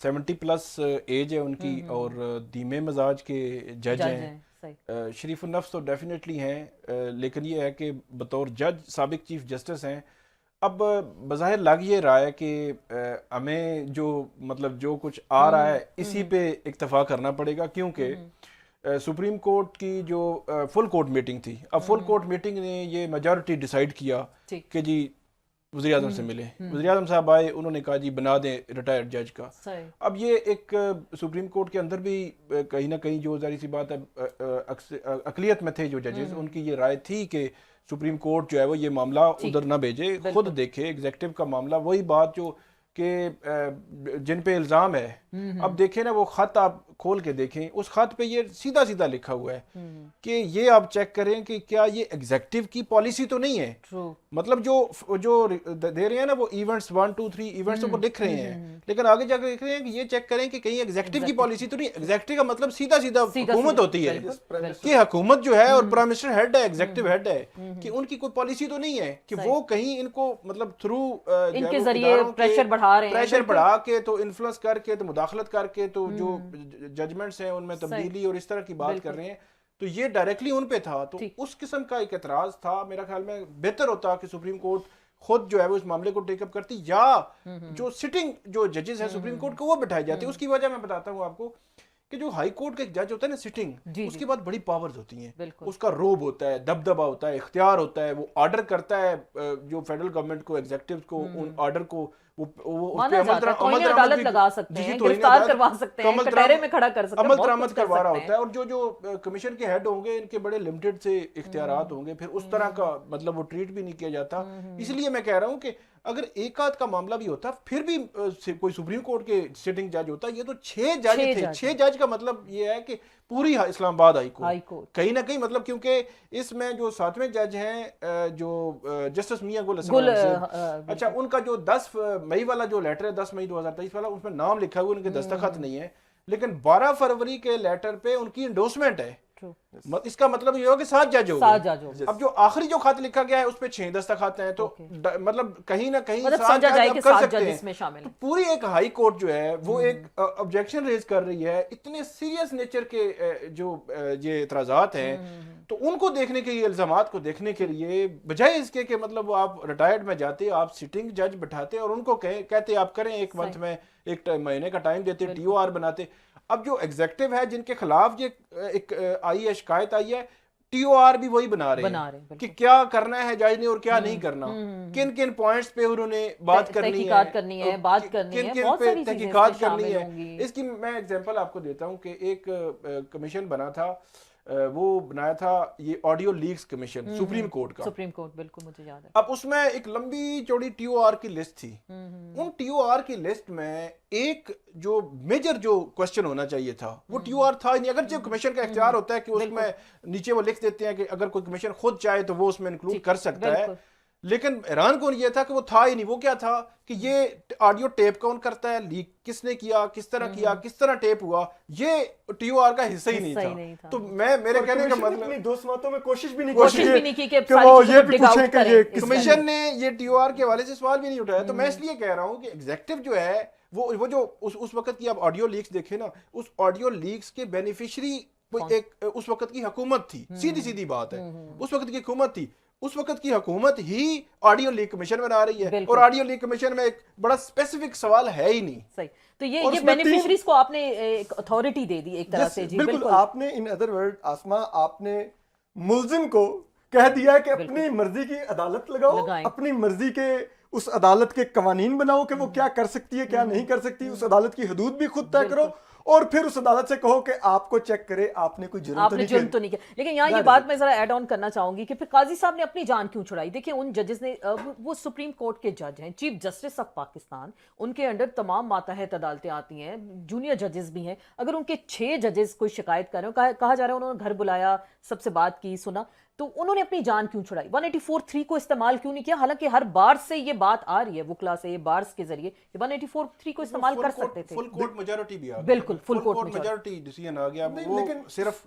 S3: 70 پلس ایج ہے ان کی اور دھیمے مزاج کے جج ہیں. شریف النفس تو ڈیفینیٹلی ہیں, لیکن یہ ہے کہ بطور جج سابق چیف جسٹس ہیں. اب بظاہر لگ یہ رہا ہے کہ ہمیں جو مطلب جو کچھ آ رہا ہے اسی پہ اکتفا کرنا پڑے گا, کیونکہ سپریم کورٹ کی جو فل کورٹ میٹنگ تھی, اب فل کورٹ میٹنگ نے یہ میجورٹی ڈیسائیڈ کیا کہ جی وزیر اعظم سے ملے. وزیر اعظم صاحب آئے, انہوں نے کہا جی بنا دیں ریٹائرڈ جج کا. اب یہ ایک سپریم کورٹ کے اندر بھی کہیں نہ کہیں جو ظاہر سی بات ہے اقلیت میں تھے جو ججز, ان کی یہ رائے تھی کہ سپریم کورٹ جو ہے وہ یہ معاملہ ادھر نہ بھیجے, خود دیکھے ایگزیکٹو کا معاملہ. وہی بات جو کہ جن پہ الزام ہے, اب دیکھیں نا وہ خط آپ کھول کے دیکھیں, اس خط پہ یہ سیدھا سیدھا لکھا ہوا ہے کہ یہ آپ چیک کریں کہ کیا یہ ایگزیکٹو کی پالیسی تو نہیں ہے. مطلب جو دے رہے ہیں نا وہ ایونٹس 1 2 3 ایونٹس کو لکھ رہے ہیں, لیکن آگے جا کے لکھ رہے ہیں کہ یہ چیک کریں کہ کہیں ایگزیکٹو کی پالیسی تو نہیں. ایگزیکٹو کا مطلب سیدھا سیدھا حکومت ہوتی ہے کہ حکومت جو ہے اور پرائم منسٹر ہیڈ ہے, ایگزیکٹو ہیڈ ہے, کہ ان کی کوئی پالیسی تو نہیں ہے کہ وہ کہیں ان کو مطلب تھرو
S2: ان کے ذریعے پریشر
S3: بڑھا کے تو انفلوئنس کر کے تو مداخلت کر کے تو جو ججمنٹس ہیں ان میں تبدیلی اور اس طرح کی بات کر رہے ہیں. تو یہ ڈائریکٹلی ان پہ تھا, تو اس قسم کا ایک اعتراض تھا. میرا خیال میں بہتر ہوتا کہ سپریم کورٹ خود جو ہے وہ اس معاملے کو ٹیک اپ کرتی, یا جو سٹنگ جو ججز ہیں سپریم کورٹ کو وہ بٹھائے جاتے. اس کی وجہ میں بتاتا ہوں آپ کو کہ جو ہائی کورٹ کا ایک جج ہوتا ہے نا سٹنگ, اس کے بعد بڑی پاورز ہوتی ہیں, اس کا روب ہوتا ہے, دبدبہ ہوتا ہے, اختیار ہوتا ہے, وہ آرڈر کرتا ہے جو فیڈرل گورنمنٹ کو, ایگزیکٹو کو, ان آرڈر کو
S2: عدالت لگا سکتے ہیں, گرفتار کروا سکتے ہیں, کٹہرے میں کھڑا کر سکتے ہیں,
S3: عمل درآمد کروا رہا ہوتا ہے. اور جو کمیشن کے ہیڈ ہوں گے ان کے بڑے لمیٹڈ سے اختیارات ہوں گے, پھر اس طرح کا مطلب وہ ٹریٹ بھی نہیں کیا جاتا. اس لیے میں کہہ رہا ہوں کہ اگر ایک آدھ کا معاملہ بھی ہوتا پھر بھی کوئی سپریم کورٹ کے سٹنگ جج ہوتا. یہ تو 6 جج تھے. 6 جج کا مطلب یہ ہے کہ پوری اسلام آباد ہائی کورٹ کہیں نہ کہیں, مطلب کیونکہ اس میں جو 7ویں جج ہیں جو جسٹس میاں گل حسن, اچھا ان کا جو 10 مئی والا جو لیٹر ہے 10 مئی 2023 والا, اس میں نام لکھا ہوا, ان کے دستخط نہیں ہے, لیکن 12 فروری کے لیٹر پہ ان کی انڈورسمنٹ ہے. اس کا مطلب یہ ہو کہ 7 جج ہو گئے. اب جو آخری جو خط لکھا گیا ہے اس پہ 6 دستخط ہیں, تو مطلب کہیں نہ کہیں 7 جج کر سکتے ہیں. تو پوری ایک ہائی کورٹ جو ہے وہ ایک آبجیکشن ریز کر رہی ہے. اتنے سیریس نیچر کے جو یہ اعتراضات ہیں, تو ان کو دیکھنے کے لیے, الزامات کو دیکھنے کے لیے, بجائے اس کے کہ مطلب آپ ریٹائرڈ میں جاتے, آپ سٹنگ جج بٹھاتے اور ان کو کہتے آپ کریں, ایک منتھ میں ایک مہینے کا ٹائم دیتے, ٹی او آر بناتے. اب جو ایگزیکٹو ہے جن کے خلاف یہ ایک آئی ہے, شکایت آئی ہے, ٹی او آر بھی وہی بنا رہے ہیں کہ کیا کرنا ہے جج نے اور کیا نہیں کرنا, کن کن پوائنٹس پہ انہوں نے بات کرنی ہے, کن کن پہ تحقیقات کرنی ہے. اس کی میں ایگزامپل آپ کو دیتا ہوں کہ ایک کمیشن بنا تھا, وہ بنایا تھا یہ audio leaks commission supreme court کا.
S2: سپریم کورٹ بالکل مجھے یاد ہے.
S3: اب اس میں ایک لمبی چوڑی ٹی او آر کی لسٹ تھی. ان ٹی او آر کی لسٹ میں ایک جو میجر جو کوشچن ہونا چاہیے تھا وہ ٹی او آر تھا نہیں. اگر جو کمیشن کا اختیار ہوتا ہے کہ اس میں نیچے وہ لکھ دیتے ہیں کہ اگر کوئی کمیشن خود چاہے تو وہ اس میں انکلوڈ کر سکتا ہے, لیکن حیران کون یہ تھا کہ وہ تھا ہی نہیں. وہ کیا تھا کہ یہ آڈیو ٹیپ کون کرتا ہے, لیک کس نے کیا, کس طرح ٹیپ ہوا, یہ ٹی او آر کا حصہ ہی نہیں تھا. تو میرے کہنے کا مطلب
S4: 2 سماعتوں میں کوشش بھی نہیں
S2: کی کہ
S4: وہ یہ بھی پوچھیں کہ یہ
S3: کمیشن نے یہ ٹی او آر کے حوالے سے سوال بھی نہیں اٹھایا. تو میں اس لیے کہہ رہا ہوں کہ ایگزیکٹو جو ہے وہ جو اس وقت کی آپ آڈیو لیکس دیکھیں نا, اس آڈیو لیکس کے بینیفیشری ایک اس وقت کی حکومت تھی. سیدھی بات ہے, اس وقت کی حکومت تھی. اس وقت کی حکومت ہی آڈیو لیک کمیشن بنا رہی ہے, اور آڈیو لیک کمیشن میں ایک بڑا اسپیسیفک سوال ہے ہی نہیں.
S2: صحیح. تو یہ بینیفیشریز کو آپ نے ایک اتھارٹی دے دی ایک طرح سے. جی
S4: بالکل. آپ نے ان ادر ورڈ آسما, آپ نے ملزم کو کہہ دیا کہ اپنی مرضی کی عدالت لگاؤ, اپنی مرضی کے اس عدالت کے قوانین بناؤ کہ وہ کیا کر سکتی ہے کیا نہیں کر سکتی, اس عدالت کی حدود بھی خود طے کرو, اور پھر اس عدالت سے کہو کہ آپ کو چیک کرے آپ نے کوئی جرم تو نہیں کیا.
S2: لیکن یہاں یہ بات میں ذرا ایڈ آن کرنا چاہوں گی کہ پھر قاضی صاحب نے اپنی جان کیوں چھڑائی. دیکھیں ان ججز نے, وہ سپریم کورٹ کے جج ہیں, چیف جسٹس آف پاکستان, ان کے انڈر تمام ماتحت عدالتیں آتی ہیں, جونیئر ججز بھی ہیں. اگر ان کے 6 ججز کوئی شکایت کر رہے ہیں, کہا جا رہا ہے انہوں نے گھر بلایا, سب سے بات کی, سنا, تو انہوں نے اپنی جان کیوں چھڑائی؟ 184(3) کو استعمال کیوں نہیں کیا؟ حالانکہ ہر بار سے یہ بات آ رہی ہے وکلا سے, یہ بارز کے ذریعے 184(3) کو استعمال کر سکتے تھے.
S3: فل کورٹ میجورٹی بھی آ گئی.
S2: بالکل فل کورٹ
S3: میجورٹی ڈیسیژن آ گیا. وہ صرف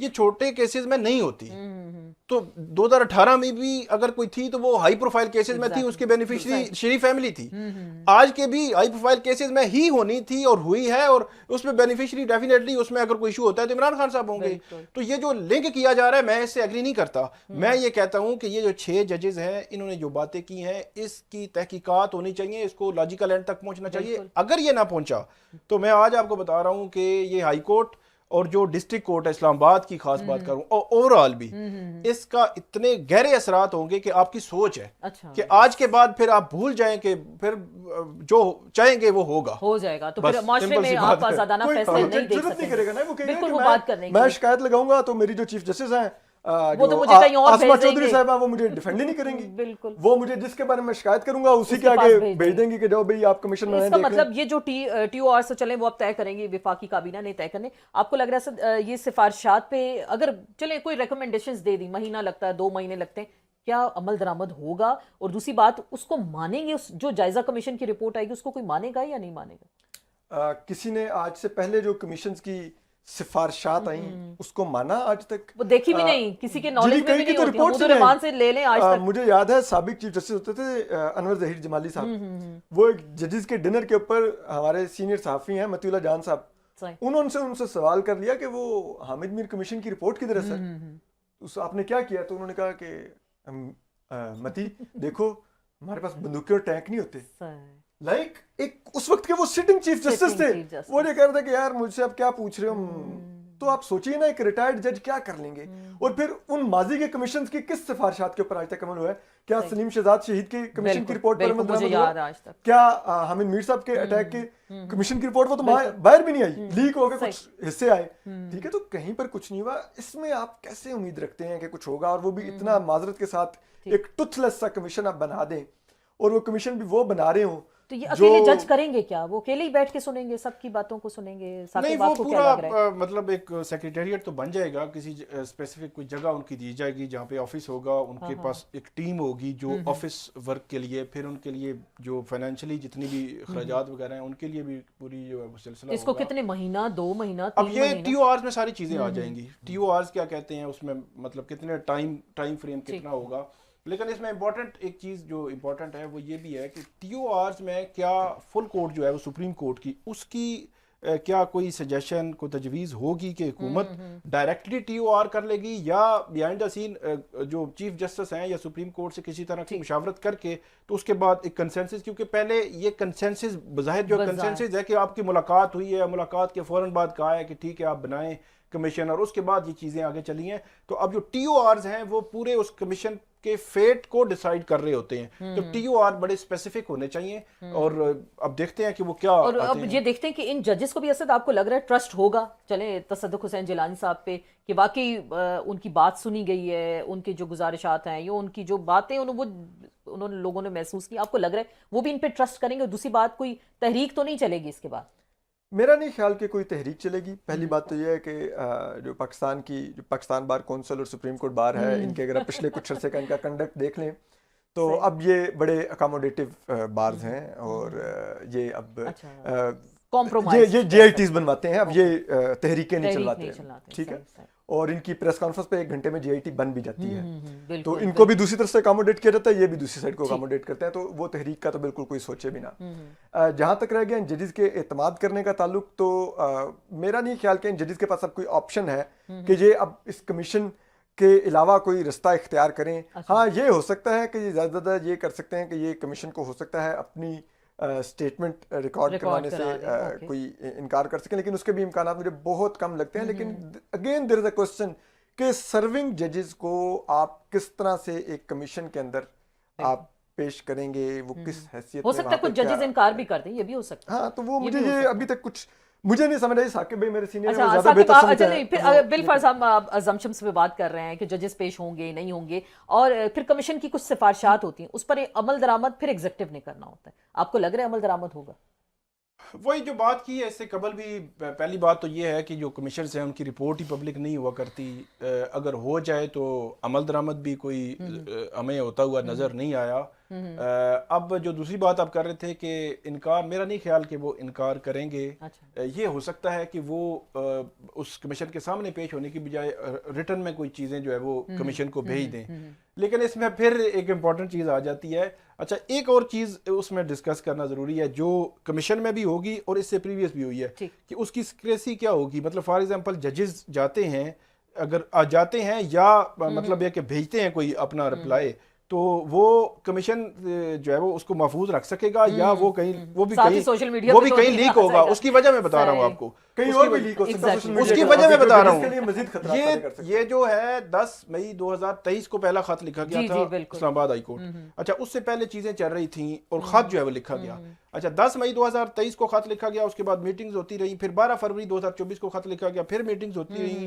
S3: یہ چھوٹے کیسز میں نہیں ہوتی. تو 2018 میں بھی اگر کوئی تھی تو وہ ہائی پروفائل کیسز میں تھی, اس کے بینیفیشری شریف فیملی تھی. آج کے بھی ہائی پروفائل کیسز میں ہی ہونی تھی اور ہوئی ہے, اور اس میں بینیفیشری ڈیفینیٹلی اس میں اگر کوئی ایشو ہوتا ہے تو عمران خان صاحب ہوں گے. تو یہ جو لنک کیا جا رہا ہے میں اس سے ایگری نہیں کرتا. میں یہ کہتا ہوں کہ یہ جو 6 ججز ہیں انہوں نے جو باتیں کی ہیں اس کی تحقیقات ہونی چاہیے, اس کو لاجیکل اینڈ تک پہنچنا چاہیے. اگر یہ نہ پہنچا تو میں آج آپ کو بتا رہا ہوں کہ یہ ہائی کورٹ اور جو ڈسٹرکٹ کورٹ ہے اسلام آباد کی خاص بات کروں, اور اوور آل بھی اس کا اتنے گہرے اثرات ہوں گے کہ آپ کی سوچ ہے کہ آج کے بعد پھر آپ بھول جائیں کہ پھر جو چاہیں گے وہ ہو جائے
S2: گا. تو پھر معاشرے میں آپ آزادانہ فیصلے نہیں دے سکتے. بالکل وہ بات کرنے
S4: میں شکایت لگاؤں گا تو میری جو چیف جسٹس ہیں
S2: وہ تو مجھے کہیں اور
S4: آسما چودھری صاحبہ وہ مجھے ڈیفینڈ ہی نہیں کریں گی.
S2: بالکل
S4: وہ مجھے جس کے بارے میں شکایت کروں گا اسی کے آگے بھیج دیں گی کہ جاؤ بھئی آپ کمیشن میں
S2: اس کا مطلب یہ جو ٹی او آر سے چلیں وہ اب طے کریں گے, وفاقی کابینہ نے طے کرنے. آپ کو لگ رہا ہے یہ سفارشات پہ اگر چلیں کوئی ریکمنڈیشنز دے دی, مہینہ لگتا ہے 2 مہینے لگتے ہیں, کیا عمل درآمد ہوگا؟ اور دوسری بات اس کو مانیں گے, اس جو جائزہ کمیشن کی رپورٹ آئے گی اس کو کوئی مانے گا یا نہیں مانے گا؟
S4: کسی نے آج سے پہلے جو کمیشنز کی سفارشات آئیں اس کو مانا آج تک؟
S2: وہ دیکھی بھی نہیں, کسی کے نالج میں بھی نہیں ہوتی. حمود الرحمان سے لے لیں آج تک.
S4: مجھے یاد ہے سابق چیف جسٹس ہوتے تھے انور ظہیر جمالی صاحب, وہ ایک ججز کے ڈنر کے اوپر ہمارے سینئر صحافی ہیں متی اللہ جان صاحب, انہوں نے ان سے سوال کر لیا کہ وہ حامد میر کمیشن کی رپورٹ کدھر ہے سر, آپ نے کیا کیا؟ تو انہوں نے کہا کہ متی دیکھو ہمارے پاس بندوقیں اور ٹینک نہیں ہوتے. لائک ایک اس وقت کے وہ سٹنگ چیف جسٹس تھے, وہ یہ کہہ رہے تھے کہ یار مجھ سے اب کیا پوچھ رہے ہو. تو آپ سوچیے نا ایک ریٹائرڈ جج کیا کر لیں گے. اور پھر ان ماضی کے کمیشنز کی کس سفارشات کے اوپر آج تک عمل ہوا ہے؟ کیا سلیم شہزاد شہید کے کمیشن کی رپورٹ پر عمل درآمد ہوا؟ کیا حامد میر صاحب کے اٹیک کے کمیشن کی رپورٹ وہ تو باہر بھی نہیں آئی, لیک ہو گئے کچھ حصے آئے, ٹھیک ہے, تو کہیں پر کچھ نہیں ہوا. اس میں آپ کیسے امید رکھتے ہیں کہ کچھ ہوگا, اور وہ بھی اتنا معذرت کے ساتھ ایک ٹوتھ لیس سا کمیشن آپ بنا دیں, اور وہ کمیشن بھی وہ بنا رہے ہوں.
S2: تو یہ اکیلے جج کریں گے کیا؟ وہ اکیلے ہی بیٹھ کے سنیں گے, سب کی باتوں کو سنیں گے؟
S3: نہیں, وہ پورا مطلب ایک سیکریٹریٹ تو بن جائے گا, کسی اسپیسیفک کوئی جگہ ان کی دی جائے گی جہاں پہ آفس ہوگا, ان کے پاس ایک ٹیم ہوگی جو آفس ورک کے لیے, پھر ان کے لیے جو فائنینشلی جتنی بھی اخراجات وغیرہ ہیں ان کے لیے بھی پوری جو سلسلہ.
S2: اس کو کتنے مہینہ, 2 مہینہ, 3
S3: اب یہ ٹی او آرز میں ساری چیزیں آ جائیں گی. ٹی او آرز کیا کہتے ہیں, اس میں مطلب کتنے ٹائم فریم کتنا ہوگا. لیکن اس میں امپورٹنٹ ایک چیز جو امپورٹنٹ ہے وہ یہ بھی ہے کہ ٹی او آرز میں کیا فل کورٹ جو ہے وہ سپریم کورٹ کی, اس کی کیا کوئی سجیشن کو تجویز ہوگی کہ حکومت ڈائریکٹلی ٹی او آر کر لے گی, یا بیہائنڈ دا سین جو چیف جسٹس ہیں یا سپریم کورٹ سے کسی طرح کی مشاورت کر کے تو اس کے بعد ایک کنسنسس, کیونکہ پہلے یہ کنسنسس بظاہر جو کنسنسس ہے کہ آپ کی ملاقات ہوئی ہے, ملاقات کے فوراً بعد کہا ہے کہ ٹھیک ہے آپ بنائیں کمیشن, اور اس کے بعد یہ چیزیں آگے چلی ہیں. تو اب جو ٹی او آرز ہیں وہ پورے اس کمیشن کے فیٹ کو ڈیسائیڈ کر رہے ہوتے ہیں. تو ٹی او آر بڑے اسپیسیفک ہونے چاہیے, اور اب دیکھتے ہیں کہ وہ کیا.
S2: اور اب یہ دیکھتے ہیں کہ ان ججز کو بھی اسد آپ کو لگ رہا ہے ٹرسٹ ہوگا چلیں تصدق حسین جیلانی صاحب پہ, کہ واقعی ان کی بات سنی گئی ہے, ان کی جو گزارشات ہیں یا ان کی جو باتیں انہوں نے لوگوں نے محسوس کی, آپ کو لگ رہا ہے وہ بھی ان پہ ٹرسٹ کریں گے؟ اور دوسری بات کوئی تحریک تو نہیں چلے گی اس کے بعد؟
S4: میرا نہیں خیال کہ کوئی تحریک چلے گی. پہلی بات تو یہ ہے کہ جو پاکستان بار کونسل اور سپریم کورٹ بار ہے, ان کے اگر پچھلے کچھ عرصے کا ان کا کنڈکٹ دیکھ لیں تو اب یہ بڑے اکاموڈیٹو بارز ہیں, اور یہ اب یہ جے آئی ٹیز بنواتے ہیں, اب یہ تحریکیں نہیں چلواتے ہیں, ٹھیک ہے. اور ان کی پریس کانفرنس پہ 1 گھنٹے میں جے آئی ٹی بن بھی جاتی ہے, تو ان کو بھی دوسری طرف سے اکاموڈیٹ کیا جاتا ہے, یہ بھی دوسری سائڈ کو اکاموڈیٹ کرتے ہیں, تو وہ تحریک کا تو بالکل کوئی سوچے بھی نہ. جہاں تک رہ گیا ان ججز کے اعتماد کرنے کا تعلق, تو میرا نہیں خیال کہ ان ججز کے پاس اب کوئی آپشن ہے کہ یہ اب اس کمیشن کے علاوہ کوئی رستہ اختیار کریں. ہاں یہ ہو سکتا ہے کہ یہ زیادہ زیادہ یہ کر سکتے ہیں کہ یہ کمیشن کو ہو سکتا ہے اپنی اسٹیٹمنٹ ریکارڈ کروانے سے کوئی انکار کر سکیں, لیکن اس کے بھی امکانات مجھے بہت کم لگتے ہیں. لیکن again there is a question کہ سرونگ ججز کو آپ کس طرح سے ایک کمیشن کے اندر آپ پیش کریں گے, وہ کس حیثیت
S2: ہو سکتا ہے کچھ ججز انکار بھی کر دیں, یہ بھی ہو سکتا ہے.
S4: ہاں تو وہ مجھے یہ ابھی تک کچھ مجھے نہیں سمجھ آئی. ثاقب بھائی میرے سینئر ہیں, وہ زیادہ بہتر سمجھتے ہیں.
S2: پھر بالفرض ہم ازمپشنز پہ بات کر رہے ہیں کہ ججز پیش ہوں گے نہیں ہوں گے, اور پھر کمیشن کی کچھ سفارشات ہوتی ہیں, اس پر عمل درآمد پھر ایگزیکٹو نے کرنا ہوتا ہے. آپ کو لگ رہا ہے عمل درآمد ہوگا؟
S3: وہی جو بات کی ہے اس سے قبل بھی, پہلی بات تو یہ ہے کہ جو کمیشنز ہیں ان کی رپورٹ ہی پبلک نہیں ہوا کرتی. اگر ہو جائے تو عمل درآمد بھی کوئی ہمیں ہوتا ہوا نظر نہیں آیا. اب جو دوسری بات آپ کر رہے تھے کہ انکار، میرا نہیں خیال کہ وہ انکار کریں گے. یہ ہو سکتا ہے کہ وہ اس کمیشن کے سامنے پیش ہونے کی بجائے ریٹن میں کوئی چیزیں جو ہے وہ کمیشن کو بھیج دیں. لیکن اس میں پھر ایک امپورٹنٹ چیز آ جاتی ہے. اچھا ایک اور چیز اس میں ڈسکس کرنا ضروری ہے جو کمیشن میں بھی ہوگی اور اس سے پریویس بھی ہوئی ہے کہ اس کی سکریسی کیا ہوگی. مطلب فار ایگزامپل ججز جاتے ہیں، اگر جاتے ہیں یا مطلب یہ کہ بھیجتے ہیں کوئی اپنا رپلائی، تو وہ کمیشن جو ہے وہ اس کو محفوظ رکھ سکے گا یا وہ کہیں وہ بھی کہیں لیک ہوگا. اس کی وجہ میں بتا رہا ہوں آپ کو،
S4: کہیں اور بھی لیک ہو سکتا ہے.
S3: اس کی وجہ میں بتا رہا ہوں.
S4: مزید خطرات
S3: یہ جو ہے 10 مئی 2023 کو پہلا خط لکھا گیا تھا اسلام آباد ہائی کورٹ. اچھا اس سے پہلے چیزیں چل رہی تھیں اور خط جو ہے وہ لکھا گیا. اچھا 10 مئی 2023 کو خط لکھا گیا، اس کے بعد میٹنگز ہوتی رہی، پھر 12 فروری 2024 کو خط لکھا گیا، پھر میٹنگز ہوتی رہی،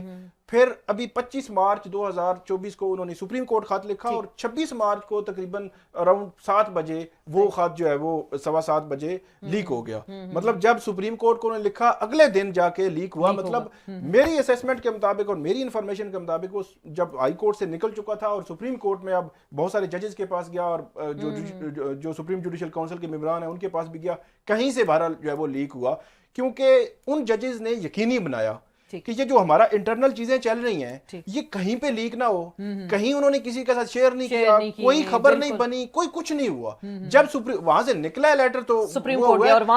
S3: پھر ابھی 25 مارچ 2024 کو انہوں نے سپریم کورٹ خط لکھا اور 26 مارچ کو تقریباً اراؤنڈ 7 بجے وہ خط جو ہے وہ 7:15 بجے لیک ہو گیا. مطلب جب سپریم کورٹ کو انہوں نے لکھا اگلے دن جا کے لیک ہوا. مطلب میری اسیسمنٹ کے مطابق اور میری انفارمیشن کے مطابق وہ جب ہائی کورٹ سے نکل چکا تھا اور سپریم کورٹ میں اب بہت سارے ججز کے پاس گیا اور جو سپریم جوڈیشل کونسل کے ممبران ہیں ان کے پاس بھی گیا، کہیں سے بہرحال جو ہے وہ لیک ہوا. کیونکہ ان ججز نے یقینی بنایا کہ یہ جو ہمارا انٹرنل چیزیں چل رہی ہیں یہ کہیں پہ لیک نہ ہو، کہیں انہوں نے کسی کے ساتھ شیئر نہیں کیا، کوئی خبر نہیں بنی، کوئی کچھ نہیں ہوا. جب وہاں سے نکلا ہے لیٹر تو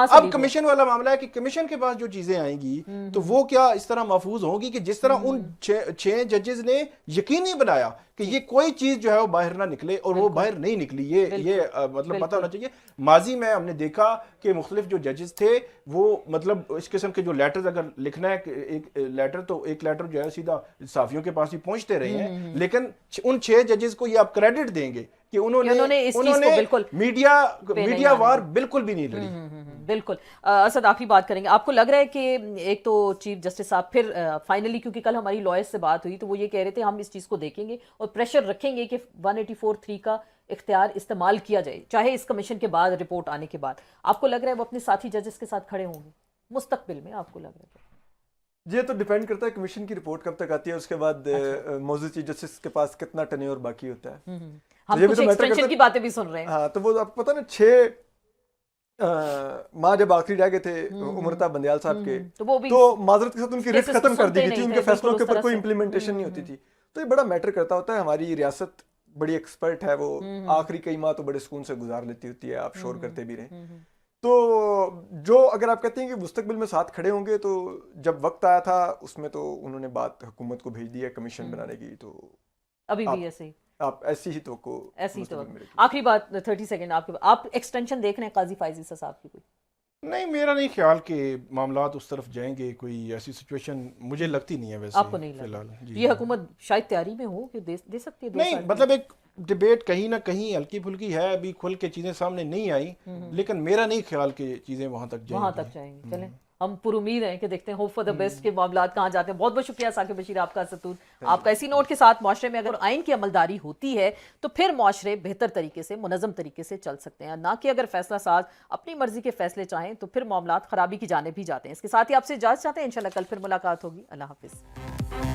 S3: اب کمیشن والا معاملہ ہے کہ کمیشن کے پاس جو چیزیں آئیں گی تو وہ کیا اس طرح محفوظ ہوں گی کہ جس طرح ان 6 ججز نے یقینی بنایا کہ یہ کوئی چیز جو ہے وہ باہر نہ نکلے، اور وہ باہر نہیں نکلی. یہ مطلب پتہ ہونا چاہیے. ماضی میں ہم نے دیکھا کہ مختلف جو ججز تھے وہ مطلب اس قسم کے جو لیٹرز اگر لکھنا ہے ایک لیٹر تو ایک لیٹر جو ہے سیدھا صحافیوں کے پاس بھی پہنچتے رہے ہیں. لیکن ان 6 ججز کو یہ آپ کریڈٹ دیں گے کہ انہوں نے میڈیا وار بالکل بھی نہیں لڑی.
S2: بالکل. اسد آخری بات کریں گے. آپ کو لگ رہا ہے کہ ایک تو چیف جسٹس صاحب پھر فائنلی، کیونکہ کل ہماری لائر سے بات ہوئی تو وہ یہ کہہ رہے تھے ہم اس چیز کو دیکھیں گے اور پریشر رکھیں گے کہ 184(3) کا اختیار استعمال کیا جائے چاہے اس کمیشن کے بعد رپورٹ آنے کے بعد. آپ کو لگ رہا ہے وہ اپنے ساتھی ججز کے ساتھ کھڑے ہوں گے مستقبل میں؟ آپ کو لگ رہا ہے
S4: یہ تو ڈیپینڈ کرتا ہے کمیشن کی رپورٹ کب تک آتی ہے، اس کے بعد موجود چیف جسٹس کے پاس کتنا ٹینیور باقی ہوتا ہے.
S2: ہم کچھ ایکسٹینشن کی باتیں بھی سن رہے ہیں.
S4: ہاں تو وہ آپ کو پتہ نا 6 ماہ جب آخری رہ گئے تھے امرتا بندیال صاحب کے تو معذرت کے ساتھ ان کی ریٹ ختم کر دی گئی تھی، ان کے فیصلوں کے اوپر کوئی امپلیمنٹیشن نہیں ہوتی تھی. تو یہ بڑا میٹر کرتا ہوتا ہے. ہماری ریاست بڑی ایکسپرٹ ہے، وہ آخری کئی ماہ تو بڑے سکون سے گزار لیتی ہوتی ہے، آپ شور کرتے بھی رہیں. تو جو اگر آپ کہتے ہیں کہ مستقبل میں ساتھ کھڑے ہوں گے، تو جب وقت آیا تھا اس میں تو انہوں نے بات حکومت کو بھیج دی ہے کمیشن بنانے کی، تو
S2: ابھی بھی ایسے ہی
S4: آپ ایسی ہی تو کو
S2: آخری بات 30 سیکنڈ آپ ایکسٹینشن دیکھ رہے ہیں قاضی فائز عیسیٰ صاحب کی؟ کوئی
S3: نہیں، میرا نہیں خیال کہ معاملات اس طرف جائیں گے. کوئی ایسی سچویشن مجھے لگتی نہیں ہے ویسے.
S2: آپ کو نہیں لگتا یہ حکومت شاید تیاری میں ہو کہ دے سکتی ہے؟
S3: نہیں، مطلب ایک ڈیبیٹ کہیں نہ کہیں ہلکی پھلکی ہے، ابھی کھل کے چیزیں سامنے نہیں آئی، لیکن میرا نہیں خیال کہ چیزیں وہاں تک
S2: جائیں گی. چلیں ہم پر امید ہیں کہ دیکھتے ہیں ہوپ فار دا بیسٹ کے معاملات کہاں جاتے ہیں. بہت بہت شکریہ ثاقب بشیر آپ کا. ستون آپ کا اسی نوٹ کے ساتھ معاشرے میں اگر آئین کی عملداری ہوتی ہے تو پھر معاشرے بہتر طریقے سے منظم طریقے سے چل سکتے ہیں، نہ کہ اگر فیصلہ ساز اپنی مرضی کے فیصلے چاہیں تو پھر معاملات خرابی کی جانب بھی جاتے ہیں. اس کے ساتھ ہی آپ سے اجازت چاہتے ہیں، انشاءاللہ کل پھر ملاقات ہوگی. اللہ حافظ.